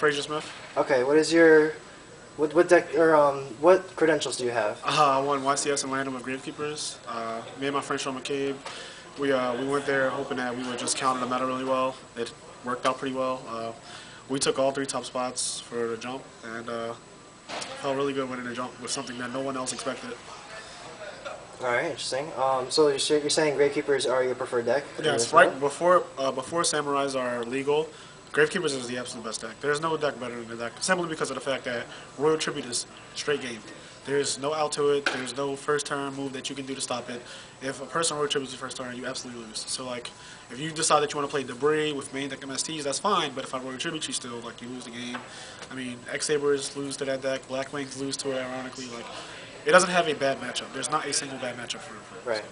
Frazier Smith. Okay, what is your what deck or what credentials do you have? I won YCS and Landon with Gravekeepers. Me and my friend Sean McCabe, we went there hoping that we would just counter the meta really well. It worked out pretty well. We took all 3 top spots for the jump and felt really good winning the jump with something that no one else expected. All right, interesting. So you're saying Gravekeepers are your preferred deck? Yes, right before Samurais are legal, Gravekeepers is the absolute best deck. There's no deck better than the deck, simply because of the fact that Royal Tribute is straight game. There's no out to it. There's no first turn move that you can do to stop it. If a person Royal Tributes your first turn, you absolutely lose. So like, if you decide that you want to play Debris with main deck MSTs, that's fine. But if I Royal Tribute you still, like, you lose the game. I mean, X-Sabers lose to that deck. Black Wings lose to it, ironically. Like, it doesn't have a bad matchup. There's not a single bad matchup for it. Right.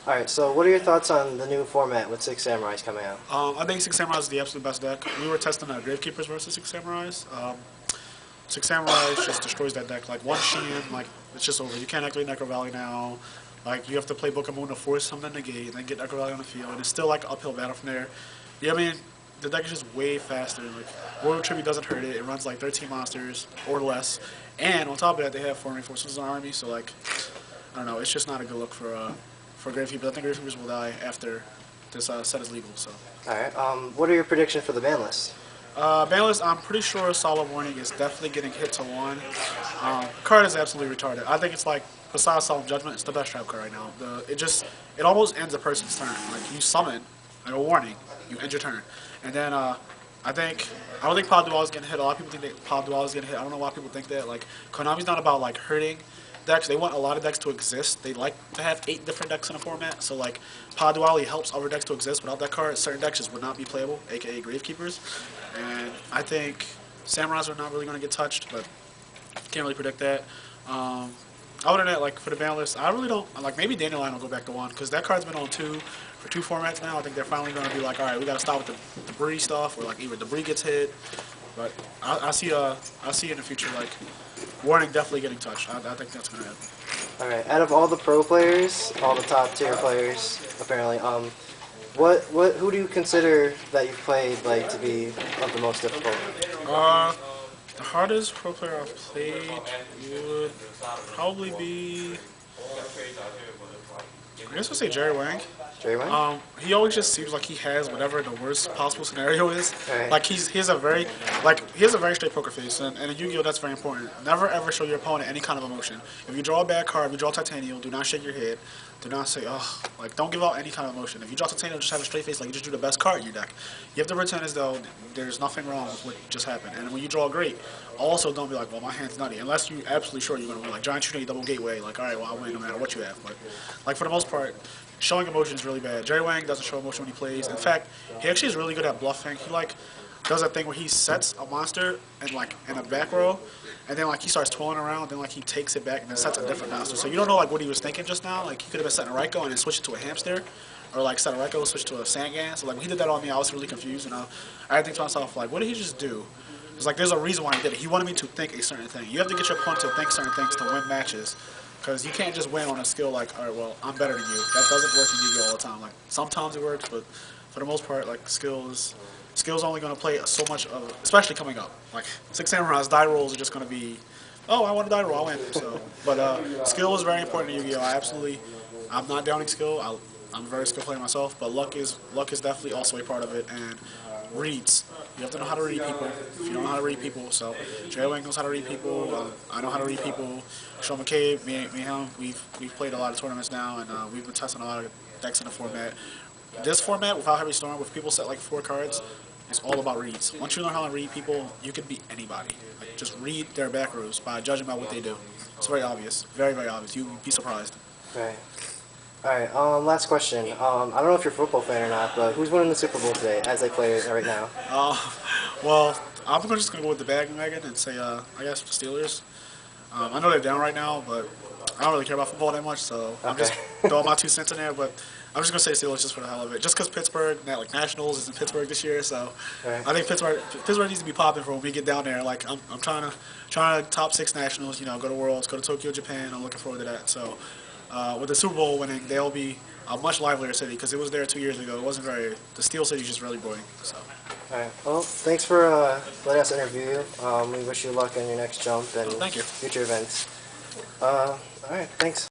All right. So what are your thoughts on the new format with 6 Samurais coming out? I think 6 Samurais is the absolute best deck. We were testing Gravekeepers versus 6 Samurais. 6 Samurais just destroys that deck. Like, one Sheehan, like, it's just over. You can't activate Necro Valley now. Like, you have to play Book of Moon to force something to negate, and then get Necro Valley on the field. And it's still, like, an uphill battle from there. Yeah, I mean, the deck is just way faster. Like, Royal Tribute doesn't hurt it. It runs, like, 13 monsters or less. And on top of that, they have 4 reinforcements in the army. So, like, I don't know. It's just not a good look for Gravekeepers. I think Gravekeepers will die after this set is legal. So. All right. What are your predictions for the ban list? Ban list, I'm pretty sure Solid Warning is definitely getting hit to 1. Card is absolutely retarded. I think it's like, besides Solemn Judgment, it's the best trap card right now. It almost ends a person's turn. Like, you summon, like a warning, you end your turn. And then I don't think Pod Dual is getting hit. A lot of people think that Pod Dual is getting hit. I don't know why people think that. Like, Konami's not about, like, hurting decks. They want a lot of decks to exist. They like to have 8 different decks in a format. So, like, Pod Duali helps other decks to exist. Without that card, certain decks just would not be playable, aka Gravekeepers. And I think Samurais are not really going to get touched, but can't really predict that. Other than that, like, for the ban list, I really don't, like, maybe Dandelion will go back to 1, because that card's been on 2 for 2 formats now. I think they're finally going to be like, all right, we got to stop with the Debris stuff, or, like, either Debris gets hit. But I see in the future, like, Warning definitely getting touched. I think that's going to happen. All right. Out of all the pro players, all the top tier players, apparently, who do you consider that you've played, like, to be of the most difficult? The hardest pro player I've played would probably be, I guess we'll say Jerry Wang. Jerry Wang? He always just seems like he has whatever the worst possible scenario is. Right. Like, he has a very straight poker face, and in Yu-Gi-Oh that's very important. Never ever show your opponent any kind of emotion. If you draw a bad card, if you draw Titanium, do not shake your head. Do not say, oh, like, don't give out any kind of emotion. If you draw Titanium, just have a straight face, like you just drew the best card in your deck. You have to pretend as though there's nothing wrong with what just happened. And when you draw great, also don't be like, well, my hand's nutty, unless you're absolutely sure you're going to win. Like, Giant Trinity Double Gateway, like, all right, well, I win no matter what you have. But, like, for the most part, showing emotion is really bad. Jerry Wang doesn't show emotion when he plays. In fact, he actually is really good at bluffing. He, like, does that thing where he sets a monster in a back row, and then, like, he starts twirling around, then, like, he takes it back and then sets a different monster. So you don't know, like, what he was thinking just now. Like, he could have been setting a Raikou and then switched it to a hamster, or, like, set a Raikou, switch to a Sangan. So, like, when he did that on me, I was really confused, and I had to think to myself, like, what did he just do? It's like, there's a reason why he did it. He wanted me to think a certain thing. You have to get your opponent to think certain things to win matches. Because you can't just win on a skill like, all right, well, I'm better than you. That doesn't work in Yu-Gi-Oh all the time. Like, sometimes it works, but for the most part, like, skill's only going to play so much of, especially coming up. Like, 6 Samurais, die rolls are just going to be, oh, I want a die roll, I win. So, but skill is very important in Yu-Gi-Oh. I'm not downing skill. I'm a very skilled player myself, but luck is definitely also a part of it. And reads. You have to know how to read people. If you don't know how to read people, so Jerry Wang knows how to read people. I know how to read people. Sean McCabe, me and him, we've played a lot of tournaments now, and we've been testing a lot of decks in the format. This format, without Heavy Storm, with people set like 4 cards, it's all about reads. Once you learn how to read people, you can beat anybody. Like, just read their back rows by judging by what they do. It's very obvious. Very, very obvious. You'd be surprised. Right. All right, last question. I don't know if you're a football fan or not, but who's winning the Super Bowl today as they play it right now? Well, I'm just going to go with the bandwagon and say, I guess, the Steelers. I know they're down right now, but I don't really care about football that much, so I'm just throwing my 2 cents in there. But I'm just going to say Steelers just for the hell of it. Just because Pittsburgh, like, Nationals is in Pittsburgh this year, so right. I think Pittsburgh needs to be popping for when we get down there. Like, I'm trying to top 6 Nationals, you know, go to Worlds, go to Tokyo, Japan. I'm looking forward to that. So with the Super Bowl winning, they'll be a much livelier city because it was there 2 years ago. It wasn't very. The Steel City's just really boring. So. Alright, well, thanks for letting us interview you. We wish you luck on your next jump and Thank you. future events. Alright, thanks.